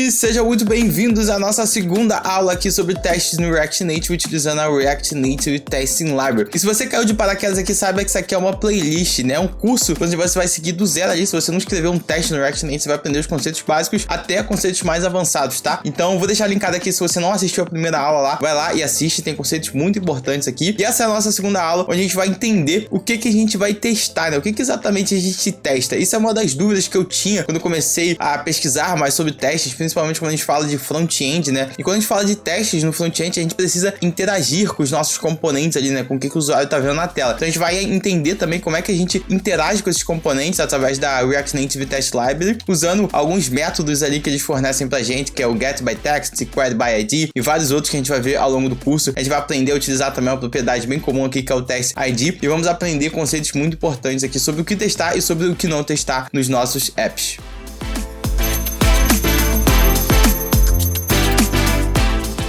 E sejam muito bem-vindos à nossa segunda aula aqui sobre testes no React Native utilizando a React Native Testing Library. E se você caiu de paraquedas aqui, saiba que isso aqui é uma playlist, né? Um curso onde você vai seguir do zero ali. Se você não escrever um teste no React Native, você vai aprender os conceitos básicos até conceitos mais avançados, tá? Então eu vou deixar linkado aqui, se você não assistiu a primeira aula lá, vai lá e assiste, tem conceitos muito importantes aqui. E essa é a nossa segunda aula, onde a gente vai entender o que a gente vai testar, né? O que exatamente a gente testa. Isso é uma das dúvidas que eu tinha quando eu comecei a pesquisar mais sobre testes, principalmente quando a gente fala de front-end, né? E quando a gente fala de testes no front-end, a gente precisa interagir com os nossos componentes ali, né? Com o que o usuário tá vendo na tela. Então a gente vai entender também como é que a gente interage com esses componentes através da React Native Test Library, usando alguns métodos ali que eles fornecem pra gente, que é o getByText, queryById e vários outros que a gente vai ver ao longo do curso. A gente vai aprender a utilizar também uma propriedade bem comum aqui, que é o TestID, e vamos aprender conceitos muito importantes aqui sobre o que testar e sobre o que não testar nos nossos apps.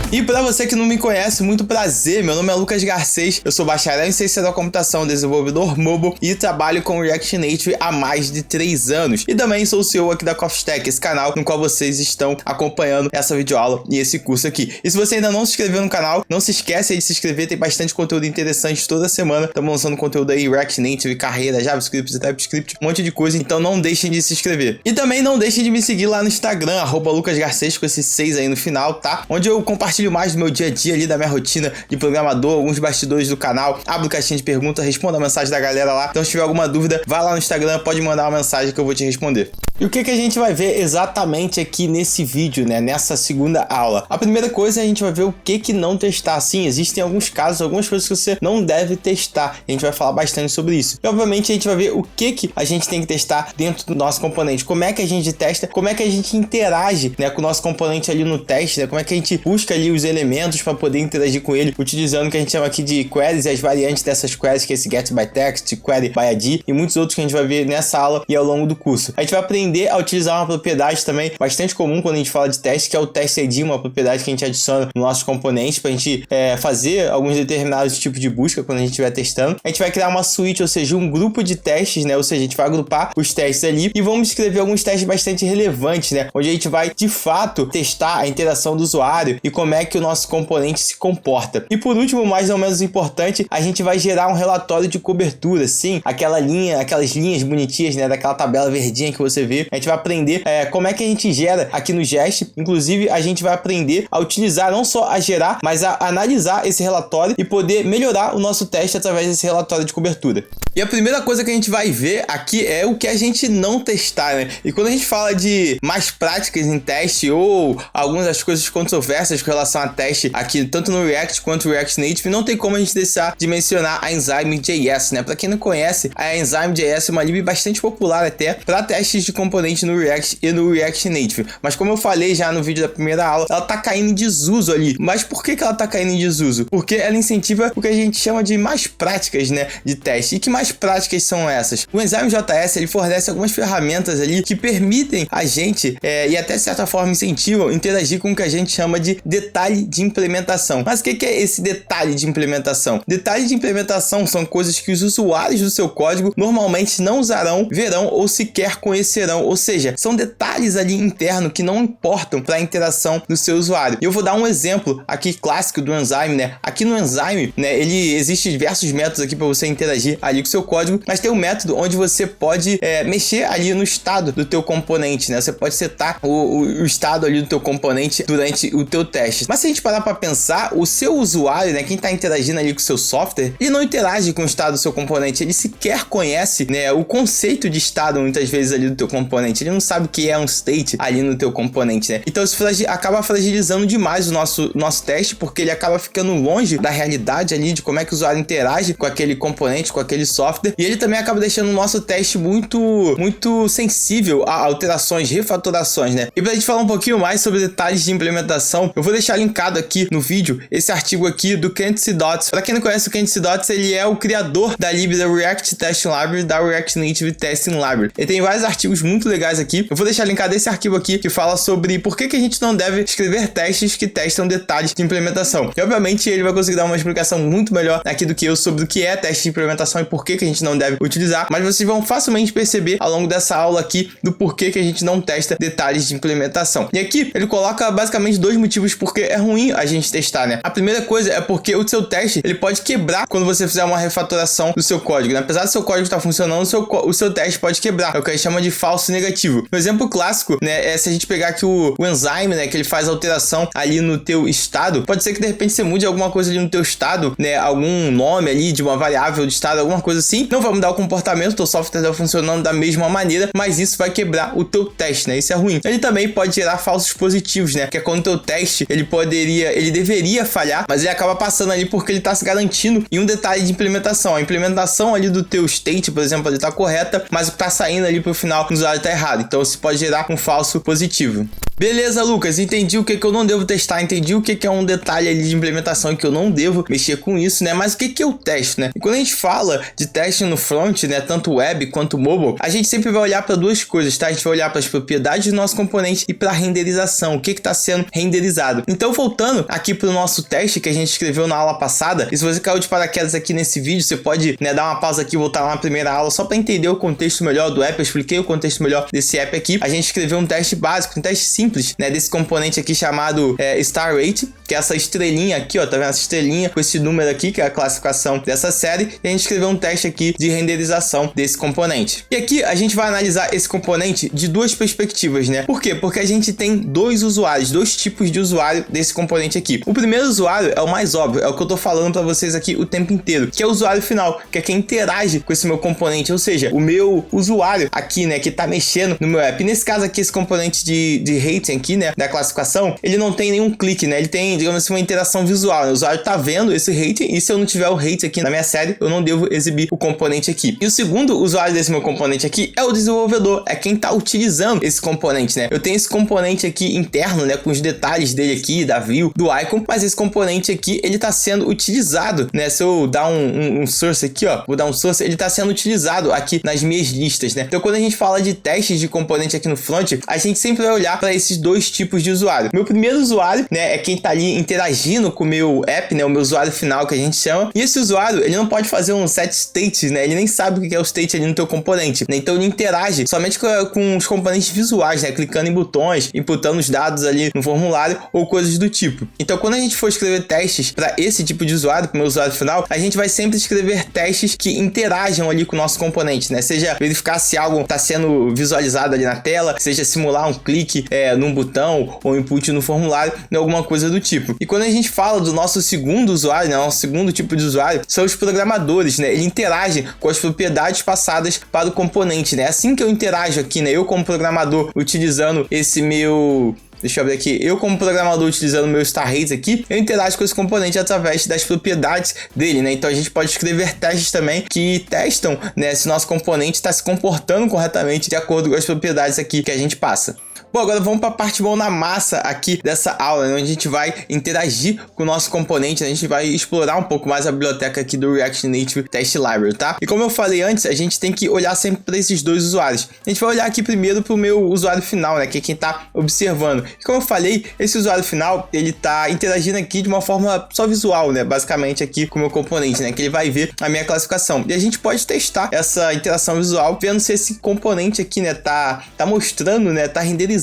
E para você que não me conhece, muito prazer, meu nome é Lucas Garcês, eu sou bacharel em Ciência da Computação, desenvolvedor mobile e trabalho com React Native há mais de 3 anos. E também sou o CEO aqui da CoffeeStack, esse canal no qual vocês estão acompanhando essa videoaula e esse curso aqui. E se você ainda não se inscreveu no canal, não se esquece aí de se inscrever, tem bastante conteúdo interessante toda semana. Estamos lançando conteúdo aí, React Native, carreira, JavaScript, TypeScript, um monte de coisa, então não deixem de se inscrever. E também não deixem de me seguir lá no Instagram, @LucasGarcês, com esse 6 aí no final, tá? Onde eu compartilho mais do meu dia a dia ali, da minha rotina de programador, alguns bastidores do canal, abro caixinha de perguntas, respondo a mensagem da galera lá. Então se tiver alguma dúvida, vai lá no Instagram, pode mandar uma mensagem que eu vou te responder. E o que a gente vai ver exatamente aqui nesse vídeo, né, nessa segunda aula? A primeira coisa, a gente vai ver o que não testar. Sim, existem alguns casos, algumas coisas que você não deve testar. A gente vai falar bastante sobre isso. E obviamente a gente vai ver o que a gente tem que testar dentro do nosso componente. Como é que a gente testa, como é que a gente interage, né, com o nosso componente ali no teste, né? Como é que a gente busca ali os elementos para poder interagir com ele, utilizando o que a gente chama aqui de queries e as variantes dessas queries, que é esse getByText, queryById e muitos outros que a gente vai ver nessa aula e ao longo do curso. A gente vai aprender a utilizar uma propriedade também bastante comum quando a gente fala de teste, que é o TestID, uma propriedade que a gente adiciona no nosso componente para a gente fazer alguns determinados tipos de busca quando a gente estiver testando. A gente vai criar uma suite, ou seja, um grupo de testes, né? Ou seja, a gente vai agrupar os testes ali e vamos escrever alguns testes bastante relevantes, né? Onde a gente vai, de fato, testar a interação do usuário e como é que o nosso componente se comporta. E por último, mais ou menos importante, a gente vai gerar um relatório de cobertura. Sim, aquelas linhas bonitinhas, né? Daquela tabela verdinha que você vê. A gente vai aprender como é que a gente gera aqui no Jest. Inclusive, a gente vai aprender a utilizar, não só a gerar, mas a analisar esse relatório e poder melhorar o nosso teste através desse relatório de cobertura. E a primeira coisa que a gente vai ver aqui é o que a gente não testar, né? E quando a gente fala de mais práticas em teste ou algumas das coisas controversas com relação a teste aqui, tanto no React quanto no React Native, não tem como a gente deixar de mencionar a Enzyme.js, né? Para quem não conhece, a Enzyme.js é uma lib bastante popular até para testes de componente no React e no React Native. Mas como eu falei já no vídeo da primeira aula, ela tá caindo em desuso ali. Mas por que ela tá caindo em desuso? Porque ela incentiva o que a gente chama de mais práticas, né, de teste. E que mais práticas são essas? O Enzyme.js, ele fornece algumas ferramentas ali que permitem a gente, e até de certa forma incentivam, interagir com o que a gente chama de detalhe de implementação. Mas o que é esse detalhe de implementação? Detalhe de implementação são coisas que os usuários do seu código normalmente não usarão, verão ou sequer conhecerão. Ou seja, são detalhes ali internos que não importam para a interação do seu usuário. E eu vou dar um exemplo aqui clássico do Enzyme, né? Aqui no Enzyme, né, ele existe diversos métodos aqui para você interagir ali com o seu código, mas tem um método onde você pode mexer ali no estado do teu componente, né? Você pode setar o estado ali do teu componente durante o teu teste. Mas se a gente parar para pensar, o seu usuário, né, quem está interagindo ali com o seu software, ele não interage com o estado do seu componente, ele sequer conhece, né, o conceito de estado muitas vezes ali do teu componente, ele não sabe o que é um state ali no teu componente, né? Então isso acaba fragilizando demais o nosso teste, porque ele acaba ficando longe da realidade ali de como é que o usuário interage com aquele componente, com aquele software, e ele também acaba deixando o nosso teste muito sensível a alterações, refatorações, né? E pra gente falar um pouquinho mais sobre detalhes de implementação, eu vou deixar linkado aqui no vídeo esse artigo aqui do Candice Dots. Para quem não conhece o Candice Dots, ele é o criador da lib da React Testing Library, da React Native Testing Library. Ele tem vários artigos muito legais aqui. Eu vou deixar linkado esse arquivo aqui que fala sobre por que a gente não deve escrever testes que testam detalhes de implementação. E obviamente ele vai conseguir dar uma explicação muito melhor aqui do que eu sobre o que é teste de implementação e por que a gente não deve utilizar, mas vocês vão facilmente perceber ao longo dessa aula aqui do porquê que a gente não testa detalhes de implementação. E aqui ele coloca basicamente dois motivos porque é ruim a gente testar, né? A primeira coisa é porque o seu teste ele pode quebrar quando você fizer uma refatoração do seu código, né? Apesar do seu código estar funcionando, o seu teste pode quebrar. É o que a gente chama de falso negativo. Um exemplo clássico, né, é se a gente pegar aqui o enzyme, né, que ele faz alteração ali no teu estado, pode ser que de repente você mude alguma coisa ali no teu estado, né, algum nome ali de uma variável de estado, alguma coisa assim, não vai mudar o comportamento, o teu software está funcionando da mesma maneira, mas isso vai quebrar o teu teste, né? Isso é ruim. Ele também pode gerar falsos positivos, né? Que é quando o teu teste, ele deveria falhar, mas ele acaba passando ali porque ele está se garantindo em um detalhe de implementação. A implementação ali do teu state, por exemplo, ele está correta, mas o que está saindo ali pro final do usuário está errado. Então isso pode gerar um falso positivo. Beleza, Lucas, entendi o que eu não devo testar, entendi o que é um detalhe ali de implementação e que eu não devo mexer com isso, né? Mas o que eu testo, né? E quando a gente fala de teste no front, né, tanto web quanto mobile, a gente sempre vai olhar para duas coisas, tá? A gente vai olhar para as propriedades do nosso componente e para a renderização, o que está sendo renderizado. Então, voltando aqui para o nosso teste que a gente escreveu na aula passada, e se você caiu de paraquedas aqui nesse vídeo, você pode, né, dar uma pausa aqui e voltar lá na primeira aula só para entender o contexto melhor do app. Eu expliquei o contexto melhor desse app aqui. A gente escreveu um teste básico, um teste simples, né, desse componente aqui chamado Star Rate, que é essa estrelinha aqui, ó, tá vendo essa estrelinha com esse número aqui, que é a classificação dessa série, e a gente escreveu um teste aqui de renderização desse componente. E aqui a gente vai analisar esse componente de duas perspectivas, né? Por quê? Porque a gente tem dois usuários, dois tipos de usuário desse componente aqui. O primeiro usuário é o mais óbvio, é o que eu tô falando para vocês aqui o tempo inteiro, que é o usuário final, que é quem interage com esse meu componente, ou seja, o meu usuário aqui, né, que tá mexendo no meu app. E nesse caso aqui, esse componente de rating aqui, né, da classificação, ele não tem nenhum clique, né? Ele tem, digamos assim, uma interação visual, né? O usuário tá vendo esse rating e se eu não tiver o rate aqui na minha série, eu não devo exibir o componente aqui. E o segundo usuário desse meu componente aqui é o desenvolvedor, é quem tá utilizando esse componente, né? Eu tenho esse componente aqui interno, né, com os detalhes dele aqui, da view, do icon, mas esse componente aqui, ele tá sendo utilizado, né? Se eu dar um source aqui, ó, vou dar um source, ele tá sendo utilizado aqui nas minhas listas, né? Então, quando a gente fala de testes de componente aqui no front, a gente sempre vai olhar para esses dois tipos de usuário. Meu primeiro usuário, né, é quem tá ali interagindo com o meu app, né, o meu usuário final que a gente chama. E esse usuário, ele não pode fazer um set states, né? Ele nem sabe o que é o state ali no teu componente, né? Então ele interage somente com os componentes visuais, né? Clicando em botões, inputando os dados ali no formulário ou coisas do tipo. Então, quando a gente for escrever testes para esse tipo de usuário, para o meu usuário final, a gente vai sempre escrever testes que interajam ali com o nosso componente, né? Seja verificar se algo está sendo visualizado ali na tela, seja simular um clique num botão ou input no formulário, né? Alguma coisa do tipo. E quando a gente fala do nosso segundo usuário, né? Nosso segundo tipo de usuário, são os programadores, né? Ele interage com as propriedades passadas para o componente, né? Assim que eu interajo aqui, né? Eu como programador utilizando esse meu... Deixa eu abrir aqui. Eu, como programador, utilizando o meu Star Rate aqui, eu interajo com esse componente através das propriedades dele, né? Então, a gente pode escrever testes também que testam, né, se nosso componente está se comportando corretamente de acordo com as propriedades aqui que a gente passa. Bom, agora vamos para a parte mão na massa aqui dessa aula, né, onde a gente vai interagir com o nosso componente, a gente vai explorar um pouco mais a biblioteca aqui do React Native Test Library, tá? E como eu falei antes, a gente tem que olhar sempre para esses dois usuários. A gente vai olhar aqui primeiro para o meu usuário final, né, que é quem está observando. E como eu falei, esse usuário final, ele está interagindo aqui de uma forma só visual, né, basicamente aqui com o meu componente, né, que ele vai ver a minha classificação. E a gente pode testar essa interação visual vendo se esse componente aqui, né, tá mostrando, né, tá renderizando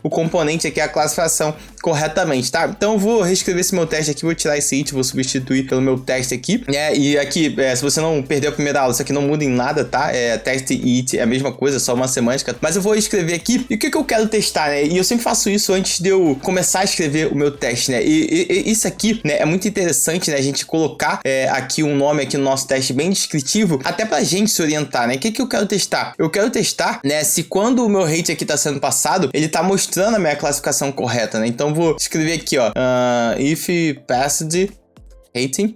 o componente aqui, a classificação corretamente, tá? Então eu vou reescrever esse meu teste aqui, vou tirar esse it, vou substituir pelo meu teste aqui, e aqui, se você não perdeu a primeira aula, isso aqui não muda em nada, tá? Teste e it é a mesma coisa, só uma semântica, mas eu vou escrever aqui, e o que eu quero testar, né? E eu sempre faço isso antes de eu começar a escrever o meu teste, né? E isso aqui, né, é muito interessante, né, a gente colocar aqui um nome aqui no nosso teste bem descritivo, até pra gente se orientar, né? O que eu quero testar? Eu quero testar, né, se quando o meu rate aqui tá sendo passado, ele tá mostrando a minha classificação correta, né? Então vou escrever aqui, ó, if passed rating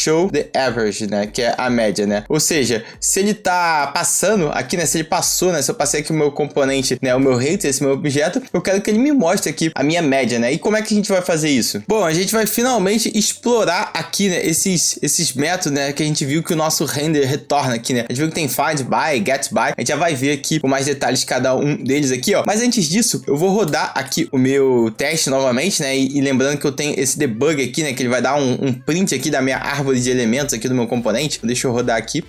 show the average, né, que é a média, né? Ou seja, se ele tá passando aqui, né, se ele passou, né, se eu passei aqui o meu componente, né, o meu rate, esse meu objeto, eu quero que ele me mostre aqui a minha média, né? E como é que a gente vai fazer isso? Bom, a gente vai finalmente explorar aqui, né, esses métodos, né, que a gente viu que o nosso render retorna aqui, né? A gente viu que tem find by, get by, a gente já vai ver aqui com mais detalhes cada um deles aqui, ó. Mas antes disso, eu vou rodar aqui o meu teste novamente, né? E lembrando que eu tenho esse debug aqui, né, que ele vai dar um print aqui da minha árvore de elementos aqui do meu componente. Deixa eu rodar aqui.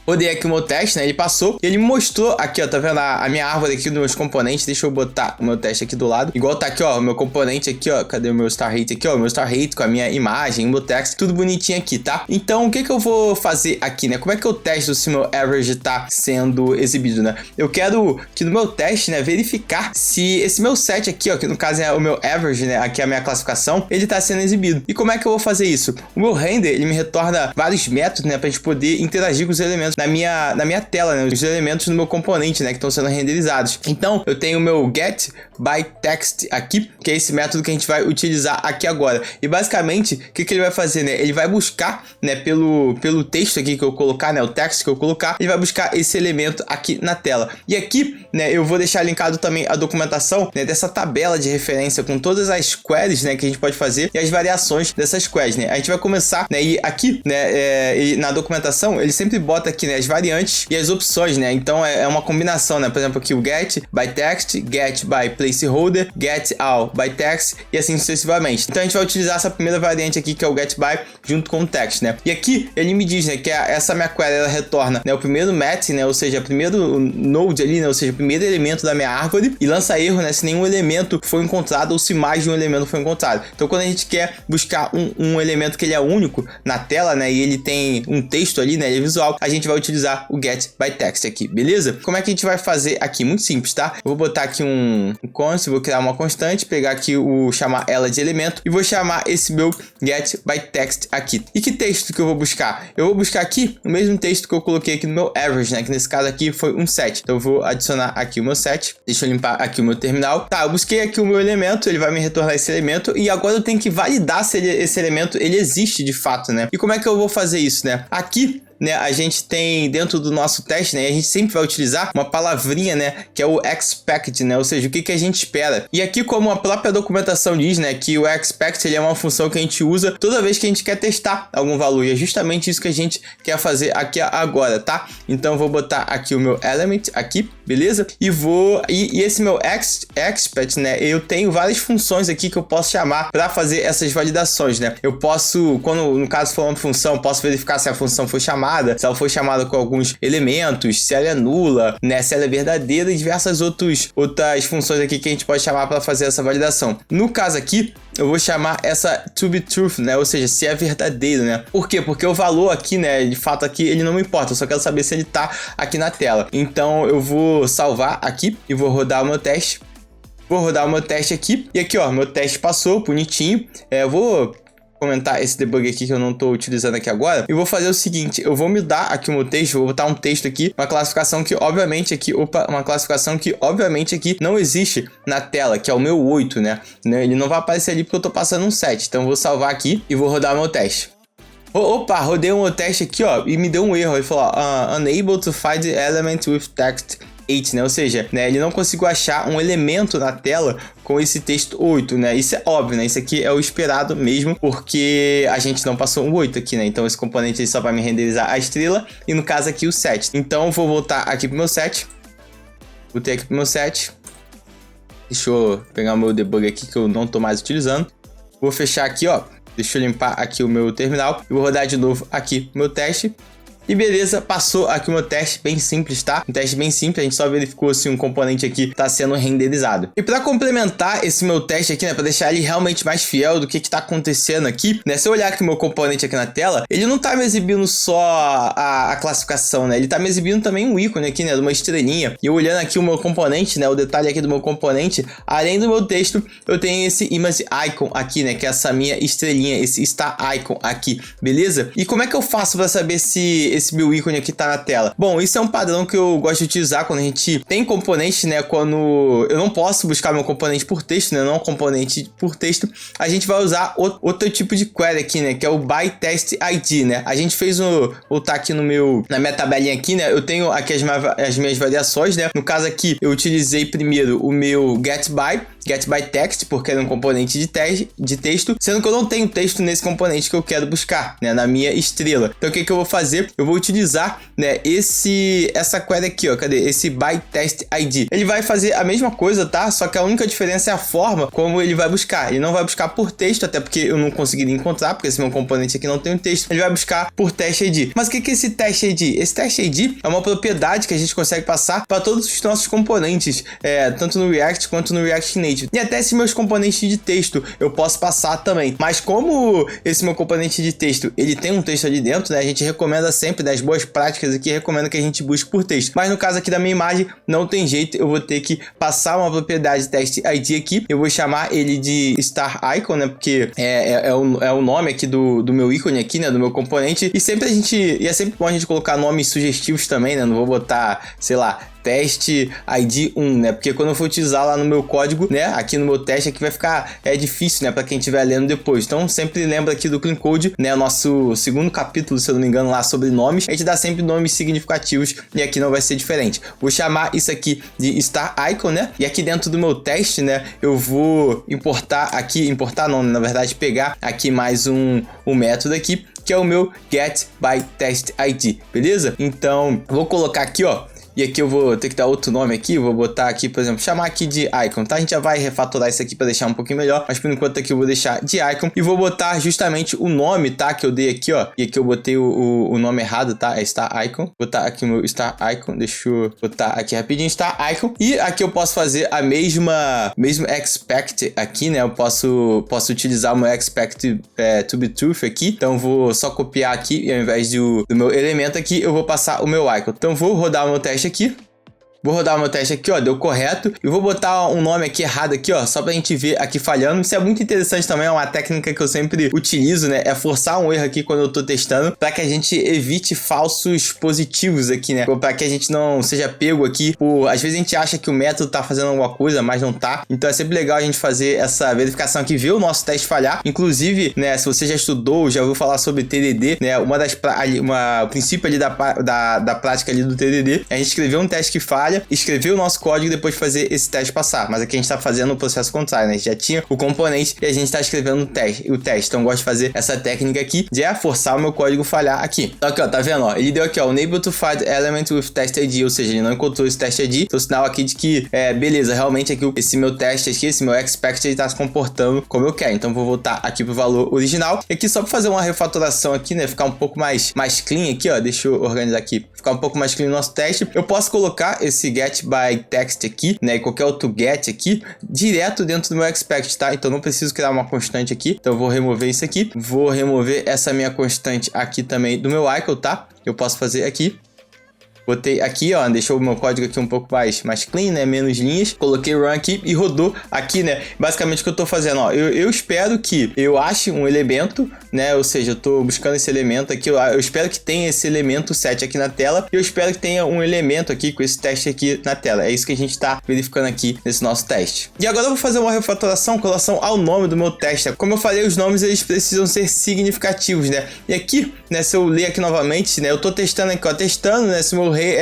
Rodei aqui o meu teste, né? Ele passou. Ele me mostrou aqui, ó. Tá vendo a minha árvore aqui dos meus componentes? Deixa eu botar o meu teste aqui do lado. Igual tá aqui, ó. O meu componente aqui, ó. Cadê o meu star rate aqui, ó? O meu star rate com a minha imagem, o meu text. Tudo bonitinho aqui, tá? Então, o que que eu vou fazer aqui, né? Como é que eu testo se o meu average tá sendo exibido, né? Eu quero que no meu teste, né, verificar se esse meu set aqui, ó, que no caso é o meu average, né? Aqui é a minha classificação, ele tá sendo exibido. E como é que eu vou fazer isso? O meu render, ele me retorna vários métodos, né? Pra gente poder interagir com os elementos na minha tela, né? Os elementos no meu componente, né? Que estão sendo renderizados. Então, eu tenho o meu get by text aqui, que é esse método que a gente vai utilizar aqui agora. E basicamente, o que ele vai fazer, né? Ele vai buscar, né? Pelo texto aqui que eu colocar, né? O text que eu colocar, ele vai buscar esse elemento aqui na tela. E aqui, né? Eu vou deixar linkado também a documentação, né? Dessa tabela de referência com todas as queries, né? Que a gente pode fazer e as variações dessas queries, né? A gente vai começar, né? E aqui, né? E na documentação, ele sempre bota aqui, né? As variantes e as opções, né? Então é uma combinação, né? Por exemplo, aqui o get by text, get by placeholder, get all by text e assim sucessivamente. Então a gente vai utilizar essa primeira variante aqui, que é o get by, junto com o text, né? E aqui ele me diz, né, que essa minha query, ela retorna, né, o primeiro match, né? Ou seja, o primeiro node ali, né? Ou seja, o primeiro elemento da minha árvore, e lança erro, né? Se nenhum elemento foi encontrado ou se mais de um elemento foi encontrado. Então quando a gente quer buscar um elemento que ele é único na tela, né? E ele tem um texto ali, né? Ele é visual, a gente vai utilizar o get by text aqui, beleza? Como é que a gente vai fazer aqui? Muito simples, tá? Eu vou botar aqui um const, vou criar uma constante, pegar aqui chamar ela de elemento e vou chamar esse meu get by text aqui. E que texto que eu vou buscar? Eu vou buscar aqui o mesmo texto que eu coloquei aqui no meu average, né? Que nesse caso aqui foi um set. Então eu vou adicionar aqui o meu set. Deixa eu limpar aqui o meu terminal. Tá, eu busquei aqui o meu elemento, ele vai me retornar esse elemento e agora eu tenho que validar se esse elemento ele existe de fato, né? E como é que eu vou fazer isso, né? Aqui, né, a gente tem dentro do nosso teste, né, a gente sempre vai utilizar uma palavrinha, né, que é o expect, né, ou seja, o que a gente espera. E aqui, como a própria documentação diz, né, que o expect ele é uma função que a gente usa toda vez que a gente quer testar algum valor, e é justamente isso que a gente quer fazer aqui agora, tá? Então eu vou botar aqui o meu element aqui, beleza? E esse meu expect, né, eu tenho várias funções aqui que eu posso chamar para fazer essas validações, né? Eu posso, quando no caso for uma função, posso verificar se a função foi chamada, se ela foi chamada com alguns elementos, se ela é nula, né, se ela é verdadeira e diversas outras funções aqui que a gente pode chamar para fazer essa validação. No caso aqui, eu vou chamar essa to be truth, né, ou seja, se é verdadeiro, né? Por quê? Porque o valor aqui, né, de fato aqui, ele não me importa, eu só quero saber se ele tá aqui na tela. Então eu vou salvar aqui e vou rodar o meu teste. Vou rodar o meu teste aqui e aqui, ó, meu teste passou, bonitinho. Eu vou comentar esse debug aqui que eu não estou utilizando aqui agora. E vou fazer o seguinte, eu vou mudar aqui o meu texto, vou botar um texto aqui, uma classificação que obviamente aqui, não existe na tela, que é o meu 8, né? Ele não vai aparecer ali porque eu estou passando um 7. Então eu vou salvar aqui e vou rodar meu teste. Opa, rodei o meu teste aqui, ó, e me deu um erro. Ele falou, unable to find element with text 8, né? Ou seja, né, ele não conseguiu achar um elemento na tela com esse texto 8, né? Isso é óbvio, né? Isso aqui é o esperado mesmo, porque a gente não passou um 8 aqui, né? Então esse componente ele só vai me renderizar a estrela e no caso aqui o 7. Então eu vou voltar aqui pro meu set. Botei aqui pro meu set. Deixa eu pegar o meu debug aqui que eu não tô mais utilizando. Vou fechar aqui, ó. Deixa eu limpar aqui o meu terminal. E vou rodar de novo aqui o meu teste. E beleza, passou aqui o meu teste bem simples, tá? Um teste bem simples, a gente só verificou se um componente aqui tá sendo renderizado. E para complementar esse meu teste aqui, né, para deixar ele realmente mais fiel do que tá acontecendo aqui, né, se eu olhar aqui o meu componente aqui na tela, ele não tá me exibindo só a classificação, né, ele tá me exibindo também um ícone aqui, né, de uma estrelinha. E eu olhando aqui o meu componente, né, o detalhe aqui do meu componente, além do meu texto, eu tenho esse image icon aqui, né, que é essa minha estrelinha, esse star icon aqui, beleza? E como é que eu faço para saber se esse meu ícone aqui tá na tela? Bom, isso é um padrão que eu gosto de utilizar quando a gente tem componente, né? Quando eu não posso buscar meu componente por texto, né? Não componente por texto, a gente vai usar outro tipo de query aqui, né? Que é o byTextID, né? A gente fez vou tá aqui na minha tabelinha aqui, né? Eu tenho aqui as minhas variações, né? No caso aqui, eu utilizei primeiro o meu getByText, porque era um componente de texto, sendo que eu não tenho texto nesse componente que eu quero buscar, né, na minha estrela. Então o que eu vou fazer? Eu vou utilizar, né, essa query aqui, ó, cadê? Esse byTextID. Ele vai fazer a mesma coisa, tá? Só que a única diferença é a forma como ele vai buscar. Ele não vai buscar por texto, até porque eu não conseguiria encontrar, porque esse meu componente aqui não tem um texto. Ele vai buscar por TextID. Mas o que é esse TextID? Esse TextID é uma propriedade que a gente consegue passar para todos os nossos componentes, tanto no React quanto no React Native. E até esses meus componentes de texto eu posso passar também. Mas como esse meu componente de texto, ele tem um texto ali dentro, né? A gente recomenda sempre, das boas práticas aqui, recomenda que a gente busque por texto. Mas no caso aqui da minha imagem, não tem jeito, eu vou ter que passar uma propriedade TextID aqui. Eu vou chamar ele de Star Icon, né? Porque é o nome aqui do meu ícone aqui, né? Do meu componente. E é sempre bom a gente colocar nomes sugestivos também, né? Não vou botar, sei lá, teste ID 1, né? Porque quando eu for utilizar lá no meu código, né? Aqui no meu teste aqui vai ficar difícil, né? Para quem estiver lendo depois. Então sempre lembra aqui do Clean Code, né? O nosso segundo capítulo, se eu não me engano, lá sobre nomes. A gente dá sempre nomes significativos e aqui não vai ser diferente. Vou chamar isso aqui de Star Icon, né? E aqui dentro do meu teste, né? Eu vou na verdade, pegar aqui mais um método aqui, que é o meu getByTextID, beleza? Então, vou colocar aqui, ó. E aqui eu vou ter que dar outro nome aqui, eu vou botar aqui, por exemplo, chamar aqui de icon, tá? A gente já vai refatorar isso aqui para deixar um pouquinho melhor, mas por enquanto aqui eu vou deixar de icon e vou botar justamente o nome, tá? Que eu dei aqui, ó, e aqui eu botei o nome errado, tá? É Star Icon, vou botar aqui o meu Star Icon, deixa eu botar aqui rapidinho, Star Icon, e aqui eu posso fazer a mesmo expect aqui, né? Eu posso utilizar o meu expect to be truth aqui, então vou só copiar aqui e ao invés do meu elemento aqui, eu vou passar o meu icon. Então vou rodar o meu teste aqui. Vou rodar o meu teste aqui, ó, deu correto. E vou botar um nome aqui errado aqui, ó, só pra gente ver aqui falhando. Isso é muito interessante também, é uma técnica que eu sempre utilizo, né? É forçar um erro aqui quando eu tô testando, pra que a gente evite falsos positivos aqui, né? Pra que a gente não seja pego aqui por... Às vezes a gente acha que o método tá fazendo alguma coisa, mas não tá. Então é sempre legal a gente fazer essa verificação aqui, ver o nosso teste falhar. Inclusive, né, se você já estudou, já ouviu falar sobre TDD, né? O princípio ali da prática ali do TDD é a gente escrever um teste que falha, escrever o nosso código e depois fazer esse teste passar. Mas aqui a gente está fazendo o processo contrário, né? A gente já tinha o componente e a gente está escrevendo o teste. Então eu gosto de fazer essa técnica aqui de forçar o meu código falhar aqui. Então aqui, ó, tá vendo? Ó, ele deu aqui, ó, unable to find element with test ID, ou seja, ele não encontrou esse teste ID. Então sinal aqui de que, beleza, realmente aqui esse meu teste aqui, esse meu expect, ele tá se comportando como eu quero. Então vou voltar aqui pro valor original. E aqui só para fazer uma refatoração aqui, né? Ficar um pouco mais clean aqui, ó. Deixa eu organizar aqui. Ficar um pouco mais clean no nosso teste. Eu posso colocar esse getByText aqui, né, e qualquer outro get aqui, direto dentro do meu expect, tá? Então não preciso criar uma constante aqui, então eu vou remover isso aqui, vou remover essa minha constante aqui também do meu icon, tá? Eu posso fazer aqui. Botei aqui, ó, deixou o meu código aqui um pouco mais clean, né, menos linhas. Coloquei run aqui e rodou aqui, né. Basicamente o que eu tô fazendo, ó, eu espero que eu ache um elemento, né, ou seja, eu tô buscando esse elemento aqui, eu espero que tenha esse elemento 7 aqui na tela e eu espero que tenha um elemento aqui com esse teste aqui na tela. É isso que a gente tá verificando aqui nesse nosso teste. E agora eu vou fazer uma refatoração com relação ao nome do meu teste. Como eu falei, os nomes eles precisam ser significativos, né. E aqui, né, se eu ler aqui novamente, né, eu tô testando aqui, ó, né,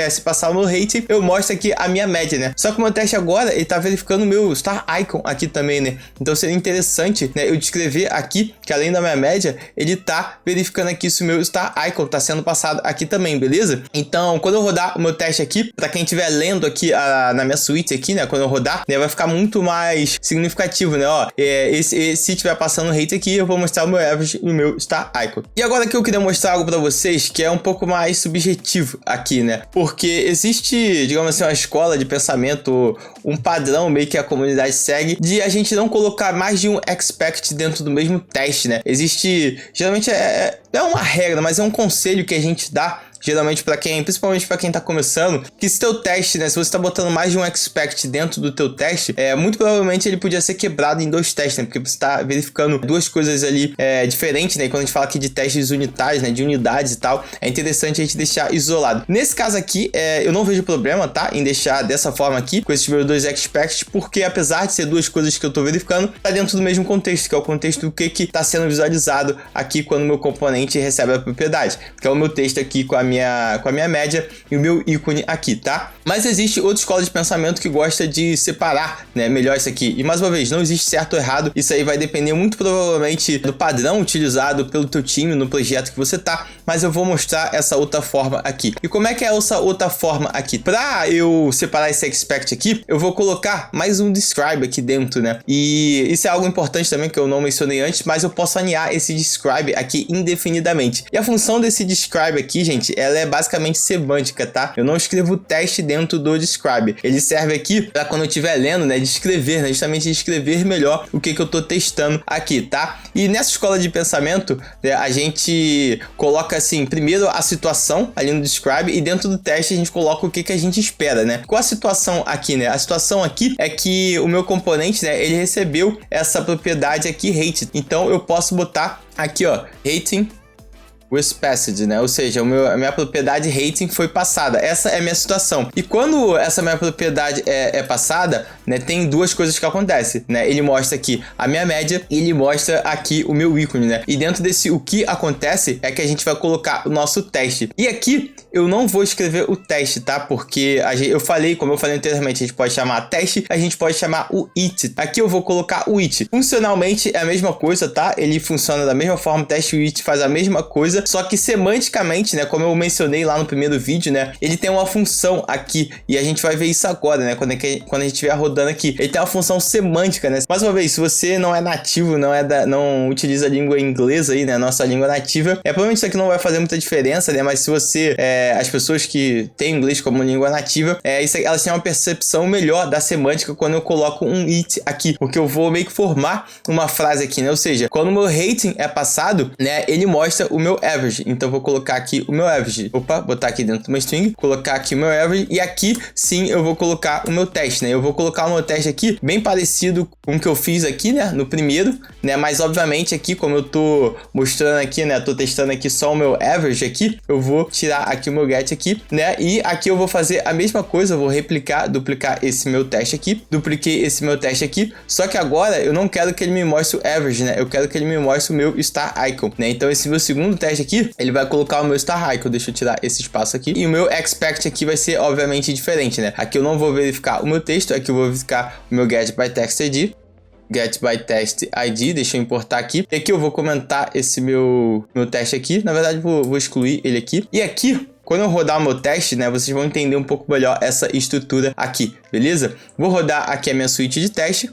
se passar o meu rate, eu mostro aqui a minha média, né? Só que o meu teste agora, ele tá verificando o meu Star Icon aqui também, né? Então seria interessante, né, eu descrever aqui, que além da minha média, ele tá verificando aqui se o meu Star Icon tá sendo passado aqui também, beleza? Então, quando eu rodar o meu teste aqui, pra quem estiver lendo aqui na minha suíte aqui, né, quando eu rodar, né, vai ficar muito mais significativo, né? Ó, se tiver passando o rate aqui, eu vou mostrar o meu average no meu Star Icon. E agora que eu queria mostrar algo pra vocês que é um pouco mais subjetivo aqui, né? Porque existe, digamos assim, uma escola de pensamento, um padrão meio que a comunidade segue de a gente não colocar mais de um expect dentro do mesmo teste, né? Existe, geralmente é uma regra, mas é um conselho que a gente dá geralmente principalmente para quem tá começando, que se teu teste, né, se você tá botando mais de um expect dentro do teu teste, muito provavelmente ele podia ser quebrado em 2 testes, né, porque você tá verificando 2 coisas ali diferentes, né, e quando a gente fala aqui de testes unitários, né, de unidades e tal, é interessante a gente deixar isolado. Nesse caso aqui, eu não vejo problema, tá, em deixar dessa forma aqui, com esses meus 2 expects, porque apesar de ser 2 coisas que eu tô verificando, tá dentro do mesmo contexto, que é o contexto do que tá sendo visualizado aqui quando o meu componente recebe a propriedade, que é o meu texto aqui com a minha média e o meu ícone aqui, tá? Mas existe outra escola de pensamento que gosta de separar, né, melhor isso aqui. E mais uma vez, não existe certo ou errado, isso aí vai depender muito provavelmente do padrão utilizado pelo teu time no projeto que você tá, mas eu vou mostrar essa outra forma aqui. E como é que é essa outra forma aqui? Para eu separar esse expect aqui, eu vou colocar mais um describe aqui dentro, né? E isso é algo importante também que eu não mencionei antes, mas eu posso alinhar esse describe aqui indefinidamente. E a função desse describe aqui, gente, ela é basicamente semântica, tá? Eu não escrevo teste dentro do describe. Ele serve aqui para quando eu estiver lendo, né, descrever, né, justamente descrever melhor o que eu tô testando aqui, tá? E nessa escola de pensamento, né, a gente coloca assim, primeiro a situação ali no describe e dentro do teste a gente coloca o que a gente espera, né? Qual a situação aqui, né? A situação aqui é que o meu componente, né, ele recebeu essa propriedade aqui rated. Então eu posso botar aqui, ó, rating with passage, né? Ou seja, a minha propriedade rating foi passada. Essa é a minha situação. E quando essa minha propriedade é passada, né, tem 2 coisas que acontecem, né? Ele mostra aqui a minha média e ele mostra aqui o meu ícone, né? E dentro desse o que acontece é que a gente vai colocar o nosso teste. E aqui eu não vou escrever o teste, tá? Porque como eu falei anteriormente, a gente pode chamar teste, a gente pode chamar o it. Aqui eu vou colocar o it. Funcionalmente é a mesma coisa, tá? Ele funciona da mesma forma, o teste e o it faz a mesma coisa, só que semanticamente, né, como eu mencionei lá no primeiro vídeo, né, ele tem uma função aqui, e a gente vai ver isso agora, né, quando a gente estiver rodando aqui. Ele tem uma função semântica, né? Mais uma vez, se você não é nativo, não utiliza a língua inglesa aí, né, nossa língua nativa, provavelmente isso aqui não vai fazer muita diferença, né, mas se você, as pessoas que têm inglês como língua nativa, elas têm uma percepção melhor da semântica quando eu coloco um it aqui, porque eu vou meio que formar uma frase aqui, né, ou seja, quando o meu rating é passado, né, ele mostra o meu average. Então eu vou colocar aqui o meu average. Botar aqui dentro de uma string, colocar aqui o meu average e aqui sim eu vou colocar o meu teste, né? Eu vou colocar o meu teste aqui bem parecido com o que eu fiz aqui, né, no primeiro, né? Mas obviamente aqui, como eu tô mostrando aqui, né, tô testando aqui só o meu average aqui, eu vou tirar aqui o meu get aqui, né? E aqui eu vou fazer a mesma coisa, eu vou duplicar esse meu teste aqui, dupliquei esse meu teste aqui, só que agora eu não quero que ele me mostre o average, né? Eu quero que ele me mostre o meu star icon, né? Então esse meu segundo teste aqui, ele vai colocar o meu star icon. Deixa eu tirar esse espaço aqui. E o meu expect aqui vai ser, obviamente, diferente, né? Aqui eu não vou verificar o meu texto, aqui eu vou verificar o meu get by text ID. Get by text ID, deixa eu importar aqui. E aqui eu vou comentar esse meu teste aqui. Na verdade, vou excluir ele aqui. E aqui, quando eu rodar o meu teste, né, vocês vão entender um pouco melhor essa estrutura aqui, beleza? Vou rodar aqui a minha suíte de teste.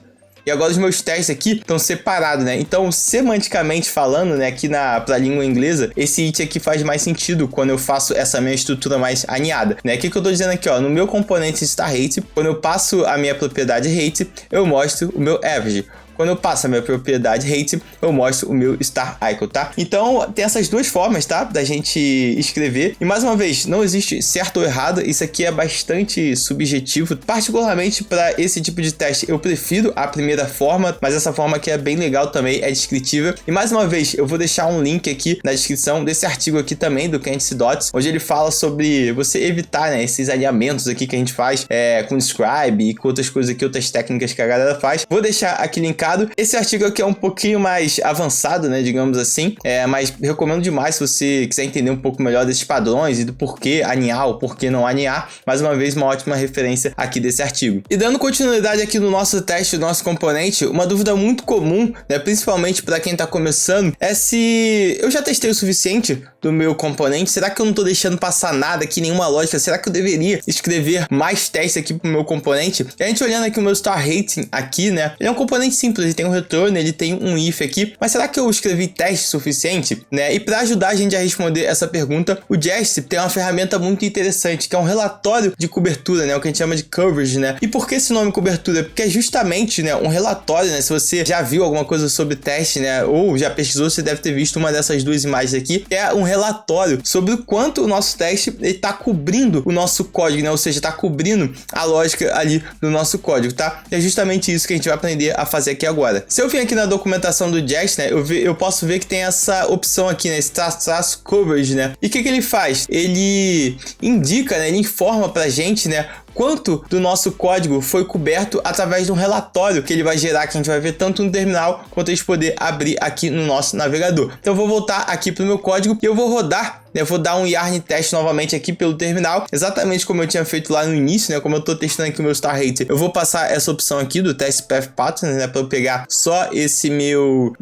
E agora os meus testes aqui estão separados, né? Então, semanticamente falando, né, aqui para a língua inglesa, esse it aqui faz mais sentido quando eu faço essa minha estrutura mais alinhada, né? O que eu tô dizendo aqui, ó, no meu componente star rate, quando eu passo a minha propriedade rate, eu mostro o meu average. Quando eu passo a minha propriedade rate, eu mostro o meu star icon, tá? Então, tem essas 2 formas, tá? Da gente escrever. E mais uma vez, não existe certo ou errado. Isso aqui é bastante subjetivo. Particularmente para esse tipo de teste, eu prefiro a primeira forma, mas essa forma aqui é bem legal também, é descritiva. E mais uma vez, eu vou deixar um link aqui na descrição desse artigo aqui também, do Candice Dots, onde ele fala sobre você evitar, né, esses alinhamentos aqui que a gente faz com Describe e com outras coisas aqui, outras técnicas que a galera faz. Vou deixar aqui linkado. Esse artigo aqui é um pouquinho mais avançado, né, digamos assim, mas recomendo demais se você quiser entender um pouco melhor desses padrões e do porquê alinhar ou porquê não alinhar. Mais uma vez, uma ótima referência aqui desse artigo. E dando continuidade aqui no nosso teste, do nosso componente, uma dúvida muito comum, né, principalmente para quem está começando, é se eu já testei o suficiente do meu componente. Será que eu não estou deixando passar nada aqui, nenhuma lógica? Será que eu deveria escrever mais testes aqui pro meu componente? E a gente olhando aqui o meu star rating aqui, né, ele é um componente simples simples, ele tem um return, ele tem um if aqui, mas será que eu escrevi teste suficiente, né? E para ajudar a gente a responder essa pergunta, o Jest tem uma ferramenta muito interessante, que é um relatório de cobertura, né? O que a gente chama de coverage, né? E por que esse nome cobertura? Porque é justamente, né, um relatório, né? Se você já viu alguma coisa sobre teste, né, ou já pesquisou, você deve ter visto uma dessas duas imagens aqui, é um relatório sobre o quanto o nosso teste está cobrindo o nosso código, né? Ou seja, está cobrindo a lógica ali do nosso código, tá? E é justamente isso que a gente vai aprender a fazer aqui agora. Se eu vim aqui na documentação do Jest, né, eu posso ver que tem essa opção aqui, né, esse traço coverage, né? E o que ele faz? Ele indica, né, ele informa pra gente, né, quanto do nosso código foi coberto através de um relatório que ele vai gerar, que a gente vai ver tanto no terminal quanto a gente poder abrir aqui no nosso navegador. Então eu vou voltar aqui para o meu código e eu vou rodar, né? Eu vou dar um yarn test novamente aqui pelo terminal, exatamente como eu tinha feito lá no início, né? Como eu estou testando aqui o meu star rate, eu vou passar essa opção aqui do test path pattern, né? Para eu pegar só esse meu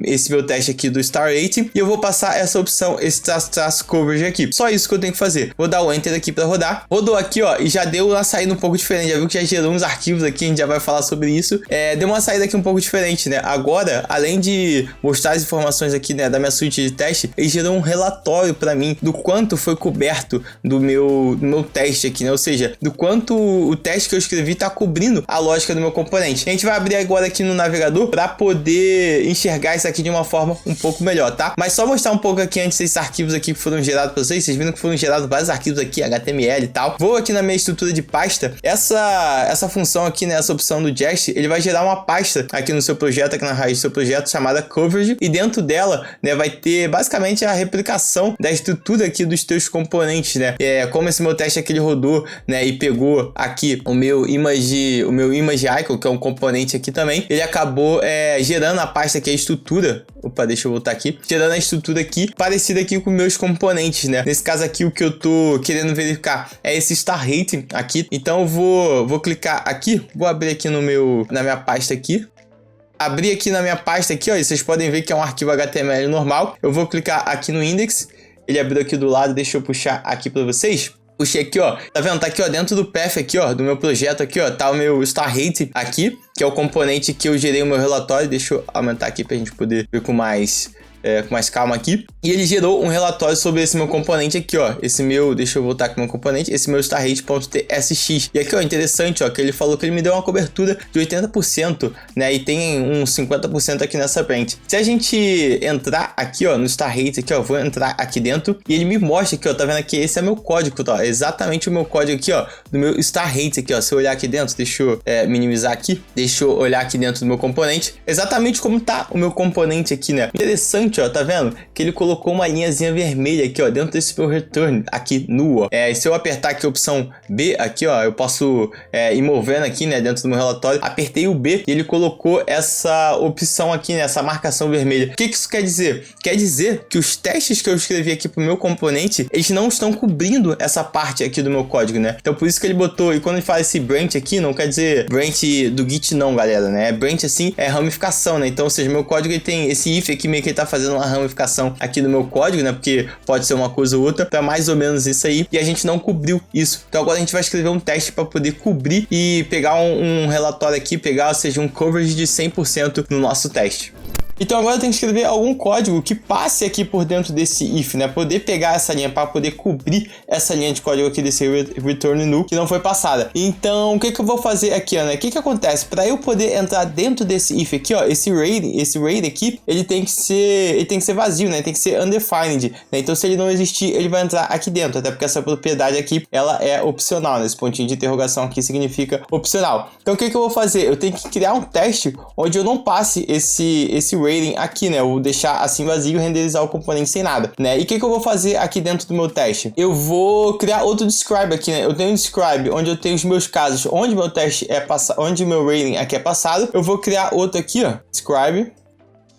teste aqui do star rate, e eu vou passar essa opção, esse traço coverage aqui. Só isso que eu tenho que fazer. Vou dar o enter aqui para rodar. Rodou aqui, ó, e já deu uma saída um pouco diferente. Já viu que já gerou uns arquivos aqui, a gente já vai falar sobre isso. Deu uma saída aqui um pouco diferente, né? Agora, além de mostrar as informações aqui, né, da minha suíte de teste, ele gerou um relatório para mim do quanto foi coberto do meu teste aqui, né? Ou seja, do quanto o teste que eu escrevi está cobrindo a lógica do meu componente. A gente vai abrir agora aqui no navegador para poder enxergar isso aqui de uma forma um pouco melhor, tá? Mas só mostrar um pouco aqui antes desses arquivos aqui que foram gerados para vocês. Vocês viram que foram gerados vários arquivos aqui, HTML e tal. Vou aqui na minha estrutura de pasta. Essa função aqui, né, essa opção do Jest, ele vai gerar uma pasta aqui no seu projeto, aqui na raiz do seu projeto, chamada coverage, e dentro dela, né, vai ter basicamente a replicação da estrutura aqui dos teus componentes, né? Como esse meu teste aqui ele rodou, né, e pegou aqui o meu image icon, que é um componente aqui também, ele acabou gerando a pasta aqui, a estrutura. Opa, deixa eu voltar aqui. Gerando a estrutura aqui, parecida aqui com meus componentes, né? Nesse caso aqui, o que eu tô querendo verificar é esse star rate aqui. Então eu vou clicar aqui, vou abrir aqui na minha pasta aqui. Abrir aqui na minha pasta aqui, ó, e vocês podem ver que é um arquivo HTML normal. Eu vou clicar aqui no index, ele abriu aqui do lado, deixa eu puxar aqui para vocês. Puxei aqui, ó, tá vendo? Tá aqui, ó, dentro do path aqui, ó, do meu projeto aqui, ó, tá o meu star rate aqui, que é o componente que eu gerei o meu relatório. Deixa eu aumentar aqui pra gente poder ver com mais calma aqui. E ele gerou um relatório sobre esse meu componente aqui, ó. Deixa eu voltar aqui no meu componente, esse meu starrate.tsx. E aqui, ó, interessante, ó, que ele falou que ele me deu uma cobertura de 80%, né? E tem uns 50% aqui nessa branch. Se a gente entrar aqui, ó, no starrate aqui, ó, vou entrar aqui dentro e ele me mostra aqui, ó, tá vendo aqui? Esse é meu código, tá? Exatamente o meu código aqui, ó, do meu starrate aqui, ó. Se eu olhar aqui dentro, deixa eu minimizar aqui. Deixa eu olhar aqui dentro do meu componente. Exatamente como tá o meu componente aqui, né? Interessante, ó, tá vendo? Que ele colocou uma linhazinha vermelha aqui, ó, dentro desse meu return aqui nu, ó. Se eu apertar aqui a opção B aqui, ó, eu posso ir movendo aqui, né, dentro do meu relatório. Apertei o B e ele colocou essa opção aqui, né, essa marcação vermelha. O que isso quer dizer? Quer dizer que os testes que eu escrevi aqui pro meu componente, eles não estão cobrindo essa parte aqui do meu código, né? Então por isso que ele botou, e quando ele fala esse branch aqui, não quer dizer branch do Git não, galera, né? Branch assim é ramificação, né? Então, ou seja, meu código ele tem esse if aqui, meio que ele tá fazendo uma ramificação aqui do meu código, né? Porque pode ser uma coisa ou outra, então é mais ou menos isso aí, e a gente não cobriu isso. Então agora a gente vai escrever um teste para poder cobrir e pegar um relatório aqui, ou seja, um coverage de 100% no nosso teste. Então agora eu tenho que escrever algum código que passe aqui por dentro desse if, né? Poder pegar essa linha para poder cobrir essa linha de código aqui desse return null que não foi passada. Então o que eu vou fazer aqui, né? O que acontece? Para eu poder entrar dentro desse if aqui, ó, esse array aqui, ele tem que ser vazio, né? Tem que ser undefined, né? Então se ele não existir, ele vai entrar aqui dentro, até porque essa propriedade aqui, ela é opcional, né? Esse pontinho de interrogação aqui significa opcional. Então o que eu vou fazer? Eu tenho que criar um teste onde eu não passe esse rating aqui, né? Eu vou deixar assim vazio e renderizar o componente sem nada, né? E o que eu vou fazer aqui dentro do meu teste? Eu vou criar outro describe aqui, né? Eu tenho um describe onde eu tenho os meus casos, onde meu teste é passado, onde meu rating aqui é passado. Eu vou criar outro aqui, ó, describe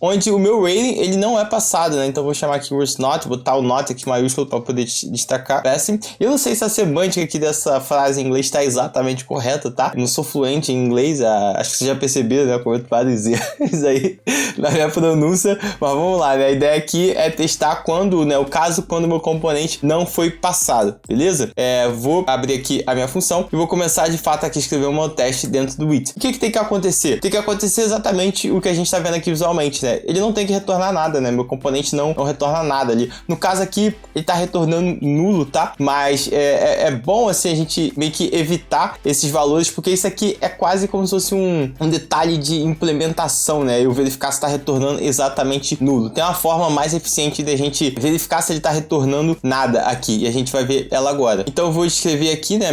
onde o meu rating, ele não é passado, né? Então eu vou chamar aqui was not, botar o not aqui maiúsculo para poder destacar passing. Eu não sei se a semântica aqui dessa frase em inglês está exatamente correta, tá? Eu não sou fluente em inglês, acho que vocês já perceberam, né? Eu cometo vários erros aí na minha pronúncia, mas vamos lá, né? A ideia aqui é testar quando, né? O caso quando o meu componente não foi passado, beleza? Vou abrir aqui a minha função e vou começar de fato aqui a escrever o meu teste dentro do it. O que tem que acontecer? Tem que acontecer exatamente o que a gente está vendo aqui visualmente, né? Ele não tem que retornar nada, né? Meu componente não retorna nada ali. No caso aqui, ele tá retornando nulo, tá? Mas é bom, assim, a gente meio que evitar esses valores, porque isso aqui é quase como se fosse um detalhe de implementação, né? Eu verificar se tá retornando exatamente nulo. Tem uma forma mais eficiente da gente verificar se ele tá retornando nada aqui, e a gente vai ver ela agora. Então eu vou escrever aqui, né?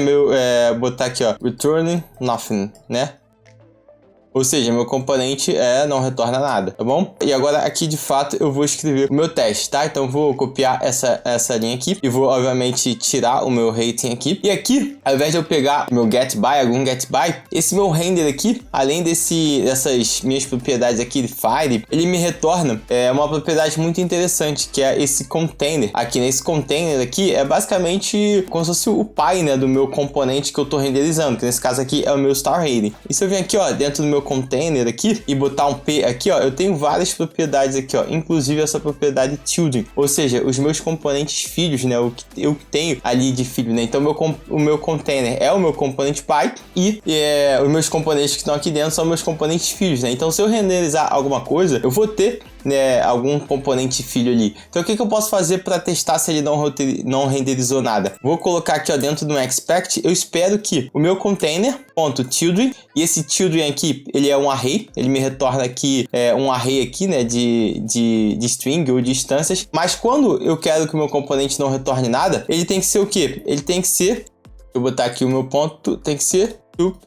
Botar aqui, ó, returning nothing, né? Ou seja, meu componente não retorna nada, tá bom? E agora aqui, de fato, eu vou escrever o meu teste, tá? Então eu vou copiar essa linha aqui e vou, obviamente, tirar o meu rating aqui. E aqui, ao invés de eu pegar o meu algum get by, esse meu render aqui, além dessas minhas propriedades aqui de Fire, ele me retorna uma propriedade muito interessante, que é esse container. Aqui nesse container aqui, é basicamente como se fosse o pai, né, do meu componente que eu tô renderizando, que nesse caso aqui é o meu star rating. E se eu vir aqui, ó, dentro do meu container aqui e botar um P aqui, ó, eu tenho várias propriedades aqui, ó, inclusive essa propriedade children, ou seja, os meus componentes filhos, né, o que eu tenho ali de filho, né, então o meu container é o meu componente pai e os meus componentes que estão aqui dentro são meus componentes filhos, né, então se eu renderizar alguma coisa, eu vou ter, né, algum componente filho ali. Então o que eu posso fazer para testar se ele não renderizou nada? Vou colocar aqui, ó, dentro do expect, eu espero que o meu container.children, e esse children aqui, ele é um array, ele me retorna aqui um array aqui, né, de string ou de instâncias, mas quando eu quero que o meu componente não retorne nada, ele tem que ser o quê? Ele tem que ser, eu vou botar aqui o meu ponto, tem que ser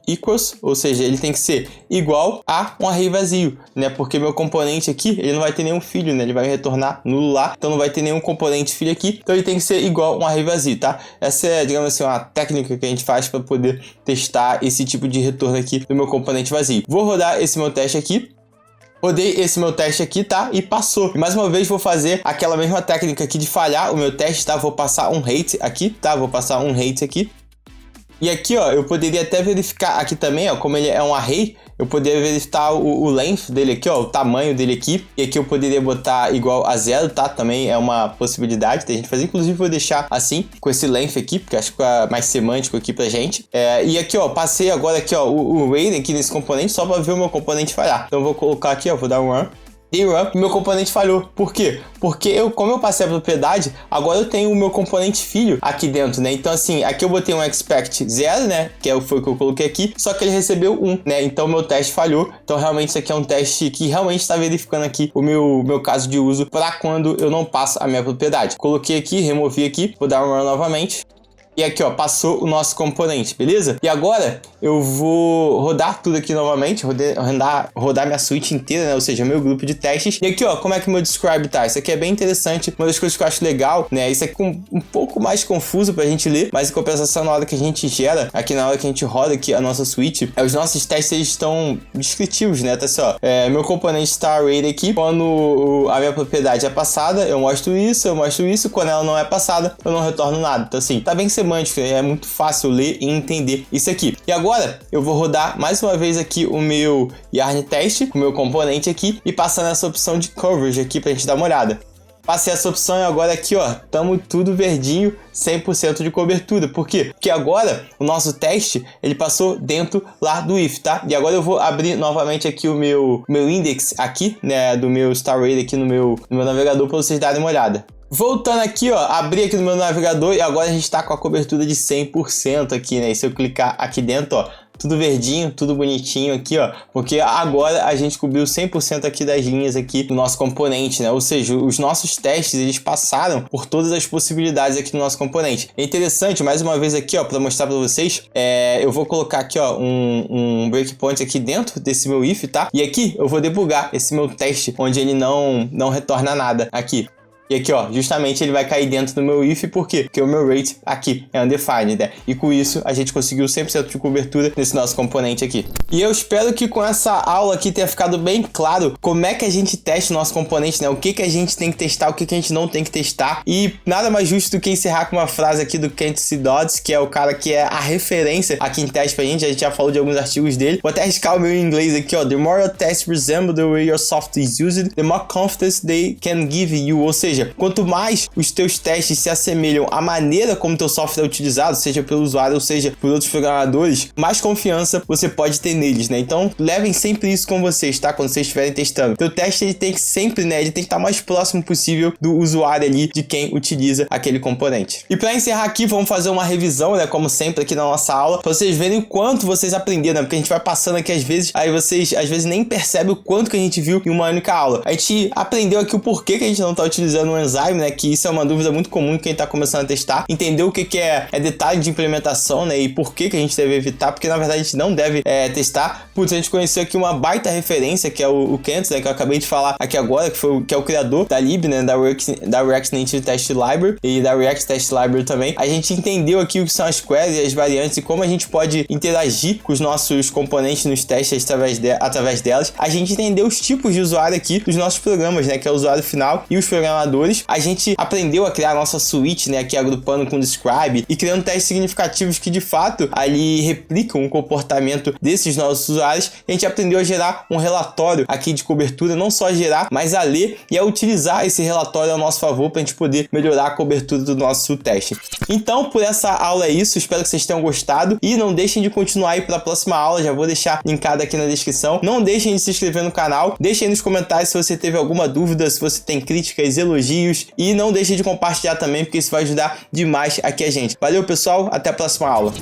equals, ou seja, ele tem que ser igual a um array vazio, né? Porque meu componente aqui, ele não vai ter nenhum filho, né? Ele vai retornar nulo lá, então não vai ter nenhum componente filho aqui, então ele tem que ser igual a um array vazio, tá? Essa é, digamos assim, uma técnica que a gente faz para poder testar esse tipo de retorno aqui do meu componente vazio. Vou rodar esse meu teste aqui. Rodei esse meu teste aqui, tá? E passou. E mais uma vez vou fazer aquela mesma técnica aqui de falhar o meu teste, tá? Vou passar um rate aqui, tá? Vou passar um rate aqui. E aqui, ó, eu poderia até verificar aqui também, ó, como ele é um array, eu poderia verificar o length dele aqui, ó, o tamanho dele aqui. E aqui eu poderia botar igual a 0, tá? Também é uma possibilidade da gente fazer. Inclusive, vou deixar assim, com esse length aqui, porque acho que fica mais semântico aqui pra gente. E aqui, ó, passei agora aqui, ó, o rating aqui nesse componente, só pra ver o meu componente falhar. Então eu vou colocar aqui, ó, vou dar um run. Dei run e meu componente falhou. Por quê? Porque como eu passei a propriedade, agora eu tenho o meu componente filho aqui dentro, né? Então, assim, aqui eu botei um expect 0, né? Foi o que eu coloquei aqui, só que ele recebeu 1, né? Então, meu teste falhou. Então, realmente, isso aqui é um teste que realmente está verificando aqui o meu caso de uso para quando eu não passo a minha propriedade. Coloquei aqui, removi aqui, vou dar um run novamente. E aqui, ó, passou o nosso componente, beleza? E agora eu vou rodar tudo aqui novamente, rodar minha suite inteira, né? Ou seja, meu grupo de testes. E aqui, ó, como é que o meu describe tá? Isso aqui é bem interessante. Uma das coisas que eu acho legal, né? Isso aqui é um pouco mais confuso pra gente ler, mas em compensação, na hora que a gente gera, aqui na hora que a gente roda aqui a nossa suite, os nossos testes eles estão descritivos, né? Tá assim, ó. Meu componente está arrayed aqui. Quando a minha propriedade é passada, eu mostro isso. Quando ela não é passada, eu não retorno nada. Então, assim, tá bem semântico, é muito fácil ler e entender isso aqui. E agora eu vou rodar mais uma vez aqui o meu yarn test, o meu componente aqui, e passando essa opção de coverage aqui pra gente dar uma olhada. Passei essa opção e agora aqui, ó, tamo tudo verdinho, 100% de cobertura. Por quê? Porque agora o nosso teste, ele passou dentro lá do if, tá? E agora eu vou abrir novamente aqui o meu index aqui, né, do meu star rate aqui no meu navegador para vocês darem uma olhada. Voltando aqui, ó, abri aqui no meu navegador e agora a gente tá com a cobertura de 100% aqui, né? E se eu clicar aqui dentro, ó, tudo verdinho, tudo bonitinho aqui, ó, porque agora a gente cobriu 100% aqui das linhas aqui do nosso componente, né? Ou seja, os nossos testes, eles passaram por todas as possibilidades aqui do nosso componente. É interessante, mais uma vez aqui, ó, para mostrar para vocês, eu vou colocar aqui, ó, um breakpoint aqui dentro desse meu if, tá? E aqui eu vou debugar esse meu teste, onde ele não retorna nada aqui. E aqui, ó, justamente ele vai cair dentro do meu if, por quê? Porque o meu rate aqui é undefined, né? E com isso, a gente conseguiu 100% de cobertura nesse nosso componente aqui. E eu espero que com essa aula aqui tenha ficado bem claro como é que a gente testa o nosso componente, né? O que a gente tem que testar, o que a gente não tem que testar. E nada mais justo do que encerrar com uma frase aqui do Kent C. Dodds, que é o cara que é a referência aqui em teste pra gente. A gente já falou de alguns artigos dele. Vou até arriscar o meu em inglês aqui, ó. The more your tests resemble the way your software is used, the more confidence they can give you. Ou seja, quanto mais os teus testes se assemelham à maneira como teu software é utilizado, seja pelo usuário ou seja por outros programadores, mais confiança você pode ter neles, né? Então, levem sempre isso com vocês, tá? Quando vocês estiverem testando. Teu teste, ele tem que sempre, né? Ele tem que estar mais próximo possível do usuário ali, de quem utiliza aquele componente. E para encerrar aqui, vamos fazer uma revisão, né? Como sempre aqui na nossa aula, para vocês verem o quanto vocês aprenderam, né? Porque a gente vai passando aqui às vezes, aí vocês às vezes nem percebem o quanto que a gente viu em uma única aula. A gente aprendeu aqui o porquê que a gente não tá utilizando um enzyme, né? Que isso é uma dúvida muito comum quem tá começando a testar. Entendeu o que é detalhe de implementação, né? E por que a gente deve evitar, porque na verdade a gente não deve testar. Putz, a gente conheceu aqui uma baita referência, que é o Kent, né? Que eu acabei de falar aqui agora, que é o criador da lib, né? Da React Native Test Library e da React Test Library também. A gente entendeu aqui o que são as queries e as variantes e como a gente pode interagir com os nossos componentes nos testes através delas. A gente entendeu os tipos de usuário aqui dos nossos programas, né? Que é o usuário final e os programadores. A gente aprendeu a criar a nossa suite, né? Aqui agrupando com o describe e criando testes significativos que de fato ali replicam o comportamento desses nossos usuários. A gente aprendeu a gerar um relatório aqui de cobertura, não só a gerar, mas a ler e a utilizar esse relatório ao nosso favor para a gente poder melhorar a cobertura do nosso teste. Então, por essa aula é isso. Espero que vocês tenham gostado e não deixem de continuar aí para a próxima aula. Já vou deixar linkado aqui na descrição. Não deixem de se inscrever no canal. Deixem aí nos comentários se você teve alguma dúvida, se você tem críticas, elogios e não deixem de compartilhar também, porque isso vai ajudar demais aqui a gente. Valeu, pessoal. Até a próxima aula.